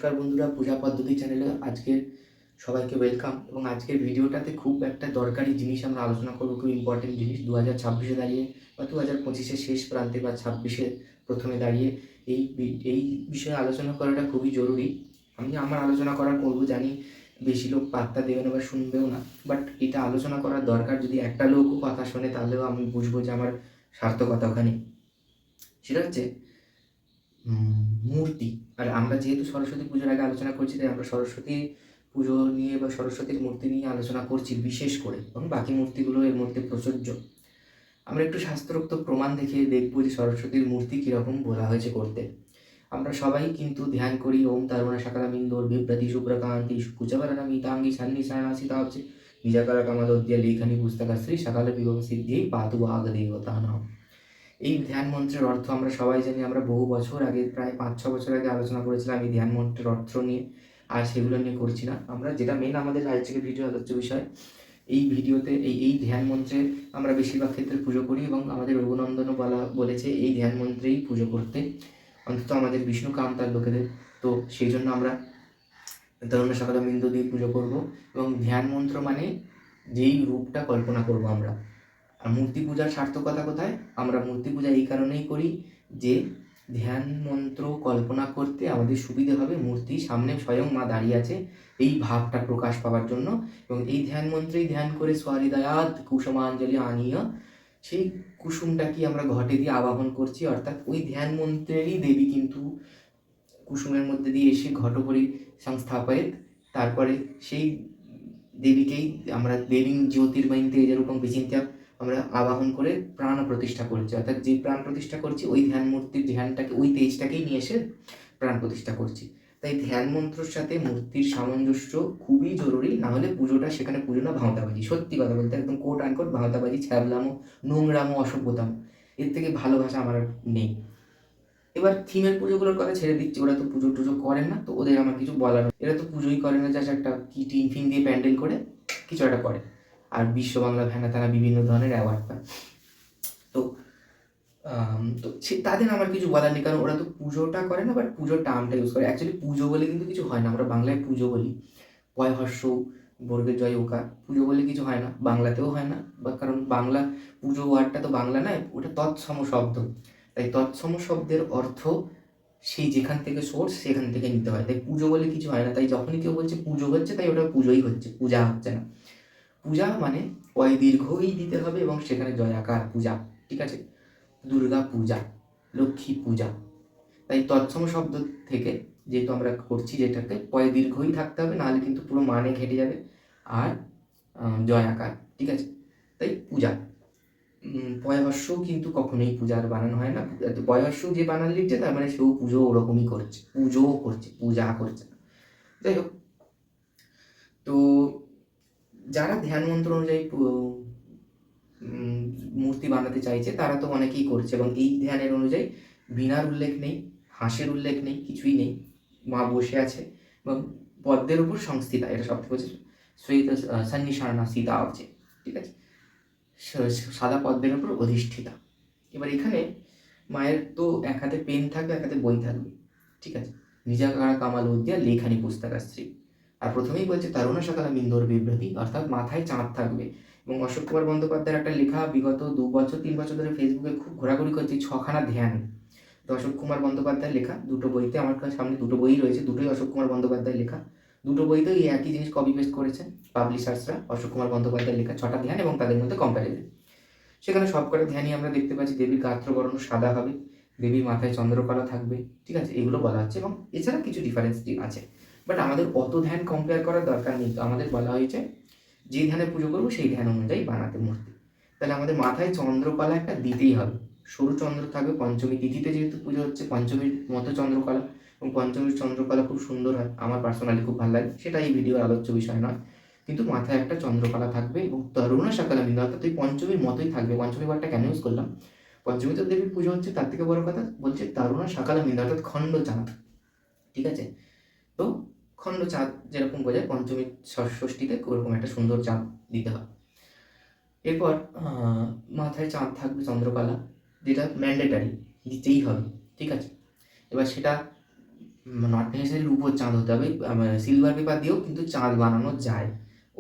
নমস্কার বন্ধুরা, পূজা পদ্ধতি চ্যানেলে আজকের সবাইকে ওয়েলকাম। এবং আজকের ভিডিওটাতে খুব একটা দরকারি জিনিস আমরা আলোচনা করবো, খুব ইম্পর্টেন্ট জিনিস। 2026-এ দাঁড়িয়ে বা 2025-এর শেষ প্রান্তে বা 26-এর প্রথমে দাঁড়িয়ে এই বিষয়ে আলোচনা করাটা খুবই জরুরি। আমি আমার আলোচনা করবো, জানি বেশি লোক পাত্তা দেবে না বা শুনবেও না, বাট এটা আলোচনা করার দরকার। যদি একটা লোকও কথা শোনে তাহলেও আমি বুঝবো যে আমার সার্থকতা ওখানে। সেটা হচ্ছে মূর্তি। আর আমরা যেহেতু সরস্বতী পুজোর আগে আলোচনা করছি, তাই আমরা সরস্বতী পুজো নিয়ে বা সরস্বতীর মূর্তি নিয়ে আলোচনা করছি বিশেষ করে, এবং বাকি মূর্তিগুলো এর মধ্যে প্রযোজ্য। আমরা একটু শাস্ত্রোক্ত প্রমাণ দেখে দেখবো যে সরস্বতীর মূর্তি কীরকম বলা হয়েছে করতে। আমরা সবাই কিন্তু ধ্যান করি ওম তারুণা সকালামিন্দোর বিভ্রতি শুভ্রকান্তি কুচবরণ মিতাঙ্গি সান্নি সারণাসিতা হচ্ছে নিজাকারা কামাদোদ্যা লেখানি পুস্তকাশ্রী সকালে বিভব সিদ্ধি পাতু আগ দেবতা নাম। এই ধ্যান মন্ত্রের অর্থ আমরা সবাই জানি। আমরা বহু বছর আগে, প্রায় 5-6 বছর আগে আলোচনা করেছিলাম এই ধ্যান মন্ত্রের অর্থ নিয়ে, আর সেগুলো নিয়ে করছি না। আমরা যেটা মেন আমাদের আজকের ভিডিও আলোচ্য বিষয়, এই ভিডিওতে এই ধ্যান মন্ত্রে আমরা বেশিরভাগ ক্ষেত্রে পুজো করি, এবং আমাদের রঘুনন্দনও বলেছে এই ধ্যান মন্ত্রেই পুজো করতে, অন্তত আমাদের বিষ্ণু কান্তার লোকেদের। তো সেই জন্য আমরা তরুণ সকালে বিন্দু দিয়ে পুজো করব, এবং ধ্যান মন্ত্র মানে যেই রূপটা কল্পনা করব আমরা। আর মূর্তি পূজার সার্থকতা কোথায়? আমরা মূর্তি পূজা এই কারণেই করি যে ধ্যান মন্ত্র কল্পনা করতে আমাদের সুবিধে হবে। মূর্তির সামনে স্বয়ং মা দাঁড়িয়ে আছে, এই ভাবটা প্রকাশ পাওয়ার জন্য। এবং এই ধ্যান মন্ত্রেই ধ্যান করে স্বহৃদয়াৎ কুসুমাঞ্জলি আনিয়া, সেই কুসুমটাকে আমরা ঘটে দিয়ে আবাহন করছি, অর্থাৎ ওই ধ্যান মন্ত্রেরই দেবী কিন্তু কুসুমের মধ্যে দিয়ে এসে ঘটপরি সংস্থাপয়েত। তারপরে সেই দেবীকেই আমরা দেবী জ্যোতির্ময়ী তেজরূপং বিচিন্ত্য আমরা আবাহন করে প্রাণ প্রতিষ্ঠা করছি, অর্থাৎ যে প্রাণ প্রতিষ্ঠা করছি ওই ধ্যান মূর্তির ধ্যানটাকে, ওই তেজটাকেই নিয়ে এসে প্রাণ প্রতিষ্ঠা করছি। তাই ধ্যান মন্ত্রর সাথে মূর্তির সামঞ্জস্য খুবই জরুরি, না হলে পুজোটা সেখানে পুজো না, ভাঁওতাবাজি। সত্যি কথা বলতে একদম কোট আনকোট ভাঁওতাবাজি, ছ্যাবলামো, নোংরামো, অসভ্যতাম। এর থেকে ভালো ভাষা আমার আর নেই। এবার থিমের পুজোগুলোর কথা ছেড়ে দিচ্ছি, ওরা তো পুজো টুজো করে না, তো ওদের আমার কিছু বলার, এরা তো পুজোই করে না, জাস্ট একটা কি টিন ফিন দিয়ে প্যান্ডেল করে কিছু একটা করে, আর বিশ্ব বাংলা ভ্যানা তারা বিভিন্ন ধরনের অ্যাওয়ার্ড পায়। তো তাদের আমার কিছু বলার নেই, কারণ ওরা তো পুজোটা করে না, বাট পুজোর টার্মটা ইউজ করে। অ্যাকচুয়ালি পুজো বলে কিন্তু কিছু হয় না, আমরা বাংলায় পুজো বলি, পয় হর্ষ বর্গের জয় ওকার, পুজো বলে কিছু হয় না, বাংলাতেও হয় না। বা কারণ বাংলা পুজো ওয়ার্ডটা তো বাংলা নয়, ওটা তৎসম শব্দ। তাই তৎসম শব্দের অর্থ সেই যেখান থেকে সোর্স সেখান থেকে নিতে হয়। তাই পুজো বলে কিছু হয় না। তাই যখনই কেউ বলছে পুজো হচ্ছে, তাই ওটা পুজোই হচ্ছে, পূজা হচ্ছে না। পূজা মানে পয় দীর্ঘই দিতে হবে, এবং সেখানে জয়াকার পূজা, ঠিক আছে? দুর্গা পূজা, লক্ষ্মী পূজা। তাই তৎসম শব্দ থেকে যেহেতু আমরা করছি, যেটাকে পয় দীর্ঘই থাকতে হবে, নাহলে কিন্তু পুরো মানে ঘেটে যাবে। আর জয়াকার, ঠিক আছে? তাই পূজা। পয়হর্ষও কিন্তু কখনোই পূজার বানানো হয় না। পয়হর্ষ যে বানান লিখছে তার মানে সেও পুজো ওরকমই করছে, পুজোও করছে, পূজা করছে না। যাই হোক, তো যারা ধ্যান মন্ত্র অনুযায়ী মূর্তি বানাতে চাইছে তারা তো অনেকেই করছে, এবং এই ধ্যানের অনুযায়ী বীণার উল্লেখ নেই, হাঁসের উল্লেখ নেই, কিছুই নেই। মা বসে আছে এবং পদ্মের উপর সংস্থিতা, এটা সব থেকে হচ্ছে শ্বেত সন্নিসারণা সীতা আছে, ঠিক আছে? সাদা পদ্মের উপর অধিষ্ঠিতা। এবার এখানে মায়ের তো এক হাতে পেন থাকবে, এক হাতে বই থাকবে, ঠিক আছে? নিজাকারা কামাল উদ্যা লেখানি পুস্তকাশ্রী। আর প্রথমেই বলছে তারুণা সকালা মিন্দোর বিভ্রতি, অর্থাৎ মাথায় চাঁদ থাকবে। এবং অশোক কুমার বন্দ্যোপাধ্যায়ের একটা লেখা বিগত 2-3 বছর ধরে ফেসবুকে খুব ঘোরাঘুরি করছে, 6খানা ধ্যান। তো অশোক কুমার বন্দ্যোপাধ্যায়ের লেখা দুটো বইতে, আমার কাছে সামনে দুটো বই রয়েছে, দুটোই অশোক কুমার বন্দ্যোপাধ্যায়ের লেখা। দুটো বইতেও এই একই জিনিস কপি পেস্ট করেছেন পাবলিশার্সরা, অশোক কুমার বন্দ্যোপাধ্যায়ের লেখা 6টা ধ্যান এবং তাদের মধ্যে কম্প্যারিজন। সেখানে সবকটা ধ্যানই আমরা দেখতে পাচ্ছি দেবীর গাত্রবর্ণ সাদা হবে, দেবীর মাথায় চন্দ্রকলা থাকবে, ঠিক আছে? এগুলো বলা হচ্ছে, এবং এছাড়া কিছু ডিফারেন্স আছে, বাট আমাদের অত ধ্যান কম্পেয়ার করার দরকার নেই। তো আমাদের বলা হয়েছে যে ধ্যানে পুজো করবো সেই ধ্যান অনুযায়ী বানাতে মূর্তি। তাহলে আমাদের মাথায় চন্দ্রকলা একটা দিতেই হবে, সরু চন্দ্র থাকবে। পঞ্চমী তিথিতে যেহেতু পুজো হচ্ছে, পঞ্চমীর মতো চন্দ্রকলা, এবং পঞ্চমীর চন্দ্রকলা খুব সুন্দর হয়, আমার পার্সোনালি খুব ভালো লাগে, সেটা এই ভিডিওর আলোচ্য বিষয় নয়। কিন্তু মাথায় একটা চন্দ্রকলা থাকবে, এবং তরুণা সকালা মিন্দু, অর্থাৎ ওই পঞ্চমীর মতোই থাকবে। পঞ্চমী বারটা কেন ইউজ করলাম? পঞ্চমী তো দেবীর পুজো হচ্ছে, তার থেকে বড় কথা বলছে তরুণা সকালা মিন্দু, অর্থাৎ খণ্ড চাঁদ, ঠিক আছে? তো খণ্ড চাঁদ যেরকম বোঝায়, পঞ্চমীর ষষ্ঠীতে ওরকম একটা সুন্দর চাঁদ দিতে হয়। এরপর মাথায় চাঁদ থাকবে, চন্দ্রকলা, যেটা ম্যান্ডেটারি, দিতেই হবে, ঠিক আছে? এবার সেটা নট নেসেসারি রূপোর চাঁদ হতে হবে, সিলভার পেপার দিয়েও কিন্তু চাঁদ বানানো যায়।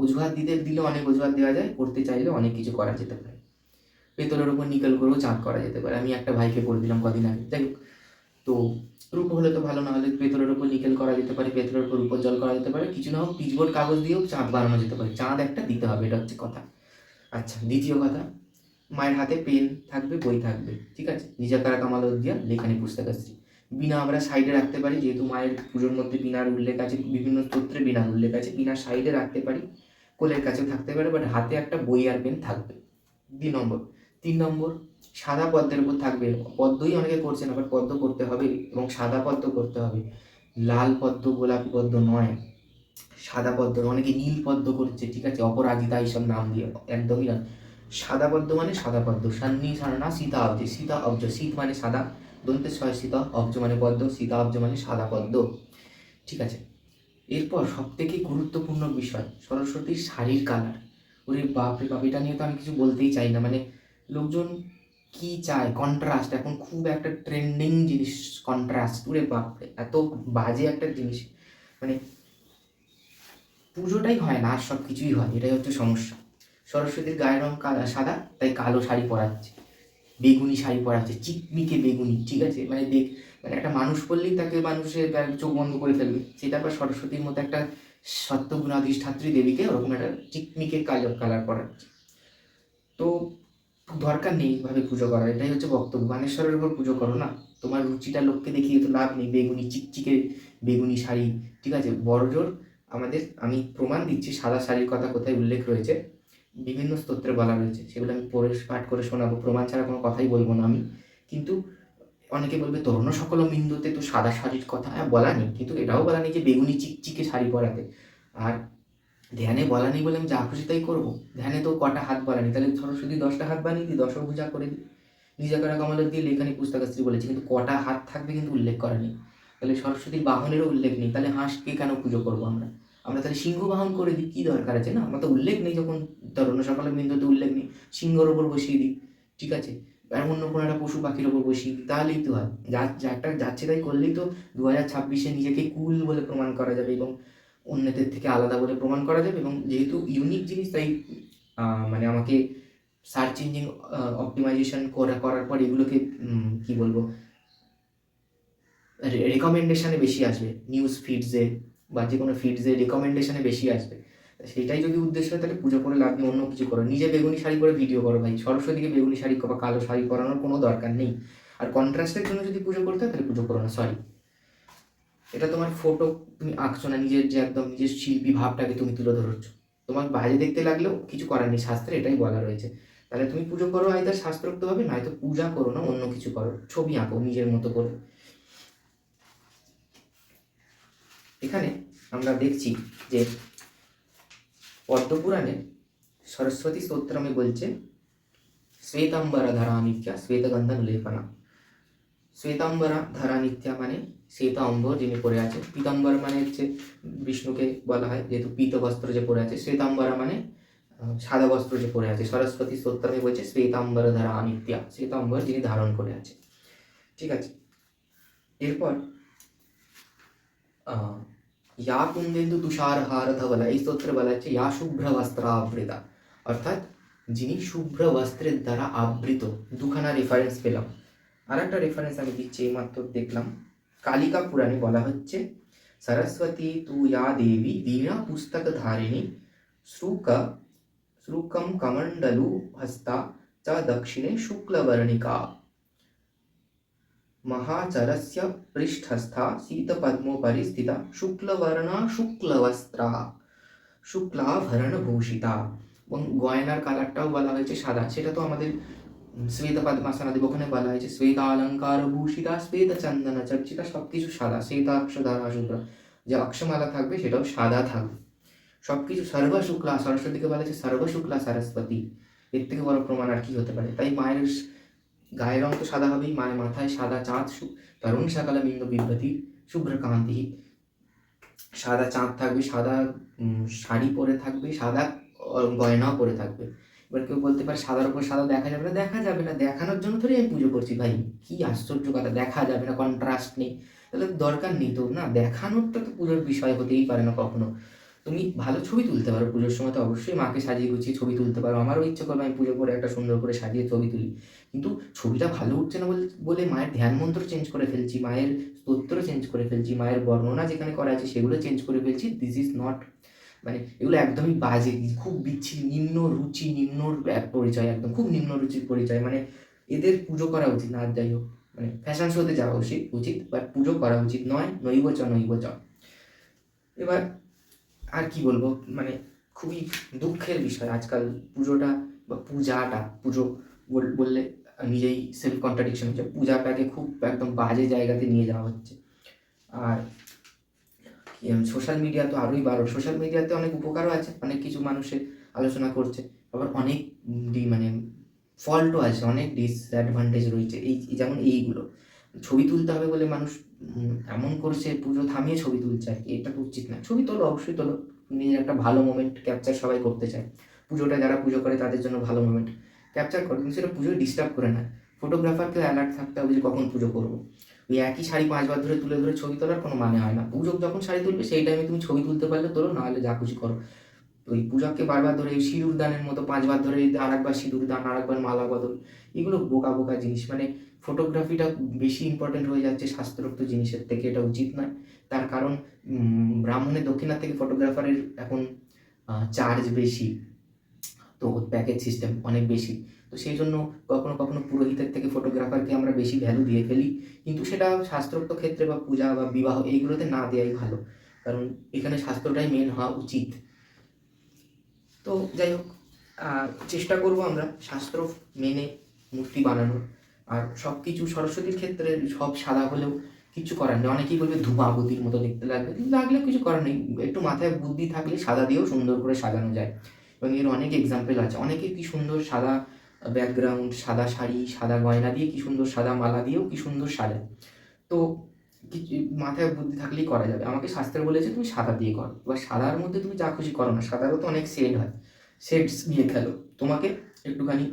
অজুহাত দিলে অনেক অজুহাত দেওয়া যায়, করতে চাইলে অনেক কিছু করা যেতে পারে। পেতলের ওপর নিকেল করেও চাঁদ করা যেতে পারে। আমি একটা ভাইকে করে দিলাম কদিন আগে, যাই হোক। তো রূপো হলে তো ভালো, না হলে পেতলের ওপর নিকেল করা যেতে পারে, পেতলের ওপর রূপোর জল করা যেতে পারে, কিছু না হোক পিচবোর্ড কাগজ দিয়েও চাঁদ বানানো যেতে পারে। চাঁদ একটা দিতে হবে, এটা হচ্ছে কথা। আচ্ছা, দ্বিতীয় কথা, মায়ের হাতে পেন থাকবে, বই থাকবে, ঠিক আছে। নিজাকারা কামালউদ্দিয়া লেখানি পুস্তকাশ্রী। বিনা আমরা সাইডে রাখতে পারি, যেহেতু মায়ের পুজোর মধ্যে বিনার উল্লেখ আছে, বিভিন্ন স্তোত্রে বিনার উল্লেখ আছে, বিনা সাইডে রাখতে পারি, কোলের কাছেও থাকতে পারে, বাট হাতে একটা বই আর পেন থাকবে। 3 নম্বর, সাদা পদ্মের উপর থাকবে। পদ্মই অনেকে করছেন, আবার পদ্ম করতে হবে এবং সাদা পদ্ম করতে হবে, লাল পদ্ম গোলাপি পদ্ম নয়, সাদা পদ্ম। অনেকে নীল পদ্ম করছে, ঠিক আছে, অপরাজিতা এইসব নাম দিয়ে, একদমই না। সাদা পদ্ম মানে সাদা পদ্ম, সান্নি সারনা সীতা অব্জে, সীতা অব্জ, শীত মানে সাদা, দন্তে ছয় সীতা, অব্জ মানে পদ্ম, সীতা অব্জ মানে সাদা পদ্ম, ঠিক আছে। এরপর সব থেকে গুরুত্বপূর্ণ বিষয়, সরস্বতীর শাড়ির কালার। ওরে বাপরে বাপ, এটা নিয়ে তো আমি কিছু বলতেই চাই না। মানে লোকজন কি চায়, কন্ট্রাস্ট এখন খুব একটা ট্রেন্ডিং জিনিস, কন্ট্রাস্ট। ওরে বাপরে, এত বাজে একটা জিনিস। মানে পুজোটাই হয় না, আর সব কিছুই হয়, এটাই হচ্ছে সমস্যা। সরস্বতীর গায়ের রং সাদা, তাই কালো শাড়ি পরাচ্ছে, বেগুনি শাড়ি পরাচ্ছে, চিকমিকে বেগুনি, ঠিক আছে। মানে মানে একটা মানুষ পড়লেই তাকে মানুষের চোখ বন্ধ করে ফেলবে, সেটা আবার সরস্বতীর মতো একটা সত্যগুণাধিষ্ঠাত্রী দেবীকে ওরকম একটা চিকমিকে কালার পরাচ্ছে। তো দরকার নেই এইভাবে পুজো করার, এটাই হচ্ছে বক্তব্য। বানেশ্বরের উপর পুজো করো না, তোমার রুচিটা লোককে দেখিয়ে তো লাভ নেই। বেগুনি চিকচিকে বেগুনি শাড়ি, ঠিক আছে, বড়জোর আমি প্রমাণ দিচ্ছি, সাদা শাড়ির কথা কোথায় উল্লেখ রয়েছে, বিভিন্ন স্তোত্রে বলা রয়েছে, সেগুলো আমি পড়ে পাঠ করে শোনাবো, প্রমাণ ছাড়া কোনো কথাই বলবো না আমি। কিন্তু অনেকে বলবে তরুণ সকল বিন্দুতে তো সাদা শাড়ির কথা, হ্যাঁ বলা নেই, কিন্তু এটাও বলা নেই যে বেগুনি চিকচিকে শাড়ি পরাতে। আর ধ্যানে বলা নেই বলে আমি যা খুশি তাই করবো। ধ্যানে তো কটা হাত বলা নেই, তাহলে সরস্বতী 10টা হাত বানিয়ে দিই, দশভুজা করে দিই। নিজাকারা কমলের দিয়ে লেখানি পুস্তকাশ্রী বলেছে, কিন্তু কটা হাত থাকবে কিন্তু উল্লেখ করা নেই। তাহলে সরস্বতীর বাহনেরও উল্লেখ নেই, তাহলে হাঁসকে কেন পুজো করবো আমরা? আমরা তাহলে সিংহ বাহন করে দিই, কী দরকার আছে? না, আমার তো উল্লেখ নেই, যখন তরুণ সকালের বিন্দুতে উল্লেখ নেই, সিংহর ওপর বসিয়ে দিই, ঠিক আছে। আর অন্য কোনো একটা পশু পাখির ওপর বসিয়ে দিই, তাহলেই তো হয়। যারটা যাচ্ছে তাই করলেই তো 2026-এ নিজেকে কুল বলে প্রমাণ করা যাবে এবং অন্যদের থেকে আলাদা বলে প্রমাণ করা যাবে। এবং যেহেতু ইউনিক জিনিস, তাই মানে আমাকে সার্চ ইঞ্জিন অপটিমাইজেশন করার পর এগুলোকে কি বলবো, রেকমেন্ডেশনে বেশি আসবে, নিউজ ফিডসে বা যে কোনো ফিডসে রেকমেন্ডেশনে বেশি আসবে। সেটাই যদি উদ্দেশ্য হয়, তাহলে পুজো করে লাভ নেই, অন্য কিছু করো। নিজে বেগুনি শাড়ি পরে ভিডিও করো ভাই, সরস্বতীকে বেগুনি শাড়ি বা কালো শাড়ি পরানোর কোনো দরকার নেই। আর কন্ট্রাস্টের জন্য যদি পুজো করতে হয়, তাহলে পুজো করো না, সরি। এটা তোমার ফটো, তুমি আঁকছো না, নিজের যে একদম নিজের শিল্পী ভাবটাকে তুমি তুলে ধরছো, তোমার বাইরে দেখতে লাগলেও কিছু করার নেই, শাস্ত্রে এটাই বলা রয়েছে। তাহলে তুমি পুজো করো আইদার শাস্ত্রোক্তভাবে, নয়তো পূজা করো না, অন্য কিছু করো, ছবি আঁকো নিজের মতো করে। এখানে আমরা দেখছি যে পদ্মপুরাণে সরস্বতী স্তোত্রমে বলছে শ্বেতাম্বরা ধারা নিত্যা শ্বেতগন্ধা লেপনা। শ্বেতাম্বরা ধারা নিত্যা মানে শ্বেত অম্বর যিনি পরে আছে, পীতাম্বর মানে হচ্ছে বিষ্ণুকে বলা হয়, যেহেতু পীত বস্ত্র যে পরে আছে। শ্বেতাম্বরা মানে সাদা বস্ত্র যে পরে আছে। সরস্বতী স্তোত্রমে বলছে শ্বেতাম্বর ধারা নিত্যা, শ্বেতাম্বর যিনি ধারণ করে আছে, ঠিক আছে। এরপর ইয়া কুন্দেন্দু তুষারহার ধবলা, এই স্তোত্রে বলা হচ্ছে ইয়া শুভ্র বস্ত্রাবৃতা, অর্থাৎ যিনি শুভ্র বস্ত্রের দ্বারা আবৃত। দুখানা রেফারেন্স পেলাম। আর একটা রেফারেন্স আমি দিচ্ছি, এইমাত্র দেখলাম, কালিকা পুরাণে বলা হচ্ছে সরস্বতী তু ইয়া দেবী বীণা পুস্তক ধারিণী শ্রুকম কমণ্ডলু হস্তা চ দক্ষিণে শুক্লবর্ণিকা महाचरस्य पृष्ठस्था शीतपद्मोपरि स्थिता शुक्लवर्णा शुक्लवस्त्रा শুক্লাভরণভূষিতা। এবং গয়নার কালারটাও বলা হয়েছে সাদা, সেটা তো আমাদের শ্বেত পদ্মাসনাদি ওখানে বলা হয়েছে শ্বেতালঙ্কার ভূষিতা শ্বেত চন্দন চর্চিতা, সব কিছু সাদা। শ্বেতাক্ষধারা শুক্লা, যে অক্ষমালা থাকবে সেটাও সাদা থাকবে, সব কিছু সর্বশুক্লা। সরস্বতীকে বলা হয়েছে সর্বশুক্লা সরস্বতী, এর থেকে বড় প্রমাণ আর কি হতে পারে? তাই মায়ের গায়ের রং তো সাদা হবেই, মায়ের মাথায় সাদা চাঁদ, তরুণ সকালে বিন্দু বিভ্রতি শুভ্রকান্তি, সাদা চাঁদ থাকবে, সাদা শাড়ি পরে থাকবে, সাদা গয়নাও পরে থাকবে। এবার কেউ বলতে পারে সাদার উপর সাদা দেখা যাবে না, দেখা যাবে না, দেখানোর জন্য ধরে আমি পুজো করছি ভাই, কি আশ্চর্য কথা, দেখা যাবে না, কন্ট্রাস্ট নেই। তাহলে দরকার নেই তো না, দেখানোরটা তো পুজোর বিষয় হতেই পারে না কখনো। তুমি ভালো ছবি তুলতে পারো পুজোর সময়, তো অবশ্যই মাকে সাজিয়ে গুছিয়ে ছবি তুলতে পারো। আমারও ইচ্ছে করবে আমি পুজো করে একটা সুন্দর করে সাজিয়ে ছবি তুলি, কিন্তু ছবিটা ভালো উঠছে না বলে মায়ের ধ্যান মন্ত্র চেঞ্জ করে ফেলছি, মায়ের স্তোত্র চেঞ্জ করে ফেলছি, মায়ের বর্ণনা যেখানে করা আছে সেগুলো চেঞ্জ করে ফেলছি। দিস ইজ নট, মানে এগুলো একদমই বাজে, খুব বিচ্ছিরি, নিম্ন রুচি, নিম্নর এক পরিচয়, একদম খুব নিম্ন রুচির পরিচয়। মানে এদের পুজো করা উচিত না। আর যাই হোক, মানে ফ্যাশন শোতে যাওয়া উচিত, বাট পুজো করা উচিত নয়। নৈব চ। এবার আর কি বলবো, মানে খুবই দুঃখের বিষয় আজকাল পুজোটা বা পুজো বললে নিজেই সেলফ কন্ট্রাডিকশন হচ্ছে। পূজাটাকে খুব একদম বাজে জায়গাতে নিয়ে যাওয়া হচ্ছে। আর সোশ্যাল মিডিয়া তো আরোই সোশ্যাল মিডিয়াতে অনেক উপকারও আছে, অনেক কিছু মানুষের আলোচনা করছে, আবার অনেক মানে ফল্টও আছে, অনেক ডিসঅ্যাডভান্টেজ রয়েছে। যেমন এইগুলো ছবি তুলতে হবে বলে মানুষ এমন করছে, পুজো থামিয়ে ছবি তুলছে আর কি। এটা তো উচিত না। ছবি তোলো, অবশ্যই তোলো, নিজের একটা ভালো মোমেন্ট ক্যাপচার সবাই করতে চায়। পুজোটা যারা পুজো করে তাদের জন্য ভালো মোমেন্ট ক্যাপচার করে, কিন্তু সেটা পুজোয় ডিস্টার্ব করে না। ফটোগ্রাফারকেও অ্যালার্ট থাকতে হবে যে কখন পুজো করবো। ওই একই শাড়ি 5 বার ধরে তুলে ধরে ছবি তোলার কোনো মানে হয় না। পুজো যখন শাড়ি তুলবে সেই টাইমে তুমি ছবি তুলতে পারলে তোলো, নাহলে যা খুশি করো। ওই পূজাকে বারবার ধরে সিঁদুর দানের মতো 5 বার ধরে আর একবার সিঁদুর দান, আর একবার মালা বদল, এগুলো বোকা বোকা জিনিস। মানে ফটোগ্রাফিটা বেশি ইম্পর্টেন্ট হয়ে যাচ্ছে শাস্ত্রোক্ত জিনিসের থেকে, এটা উচিত নয়। তার কারণ ব্রাহ্মণের দক্ষিণা থেকে ফটোগ্রাফারের এখন চার্জ বেশি, তো প্যাকেজ সিস্টেম অনেক বেশি। তো সেই জন্য কখনো কখনো পুরোহিতের থেকে ফটোগ্রাফারকে আমরা বেশি ভ্যালু দিয়ে ফেলি, কিন্তু সেটা শাস্ত্রোক্ত ক্ষেত্রে বা পূজা বা বিবাহ এইগুলোতে না দেওয়াই ভালো, কারণ এখানে শাস্ত্রটাই মেন হওয়া উচিত। তো যাই হোক, চেষ্টা করব আমরা শাস্ত্র মেনে মূর্তি বানানোর। আর সব কিছু সরস্বতীর ক্ষেত্রে সব সাদা হলেও কিছু করার নেই। অনেকেই বলবে ধূমাবতীর মতো দেখতে লাগবে, কিন্তু লাগলেও কিছু করার নেই। একটু মাথায় বুদ্ধি থাকলে সাদা দিয়েও সুন্দর করে সাজানো যায়, এবং এর অনেক এক্সাম্পল আছে। অনেকে কি সুন্দর সাদা ব্যাকগ্রাউন্ড, সাদা শাড়ি, সাদা গয়না দিয়ে কি সুন্দর, সাদা মালা দিয়েও কি সুন্দর সাজায়। তো কিছু মাথায় বুদ্ধি থাকলেই করা যাবে। আমাকে শাস্ত্রে বলেছে তুমি সাদা দিয়ে করো, এবার সাদার মধ্যে তুমি যা খুশি করো না, সাদারও তো অনেক শেড হয়, শেডস দিয়ে খেলো। তোমাকে একটুখানি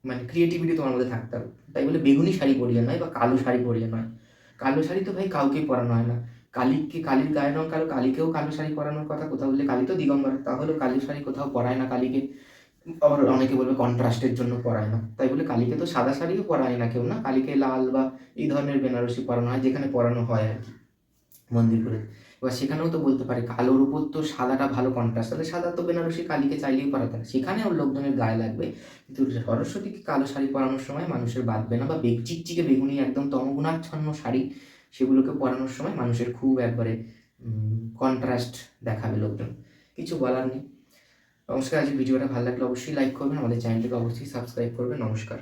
মানে ক্রিয়েটিভিটি তোমার মধ্যে থাকতে হবে। তাই বলে বেগুনি শাড়ি পরিয়ে নয় বা কালো শাড়ি পরিয়ে নয়। কালো শাড়ি তো ভাই কাউকেই পরানো হয় না। কালীর গায়ের রঙ কালো, কালীকেও কালো শাড়ি পরানোর কথা কোথাও বললে, কালী তো দিগম্বর, তাহলেও কালো শাড়ি কোথাও পরায় না কালীকে। আবার অনেকে বলবে কন্ট্রাস্টের জন্য পরায় না, তাই বলে কালীকে তো সাদা শাড়িও পরায় না কেউ, না, কালীকে লাল বা এই ধরনের বেনারসি পরানো হয়, যেখানে পরানো হয় আর কি মন্দিরগুলো। এবার সেখানেও তো বলতে পারে কালোর উপর তো সাদাটা ভালো কন্ট্রাস্ট, তাহলে সাদা তো বেনারসি কালীকে চাইলেই পরাতে না, সেখানেও লোকজনের গায়ে লাগবে। কিন্তু সরস্বতীকে কালো শাড়ি পরানোর সময় মানুষের বাঁধবে না, বা চিকচিকে বেগুনি একদম তমগুণাচ্ছন্ন শাড়ি সেগুলোকে পরানোর সময় মানুষের খুব একবারে কন্ট্রাস্ট দেখাবে লোকজন। কিছু বলার নেই। নমস্কার। আজকে ভিডিওটা ভালো লাগলে অবশ্যই লাইক করবেন, আমাদের চ্যানেলটিকে অবশ্যই সাবস্ক্রাইব করবেন। নমস্কার।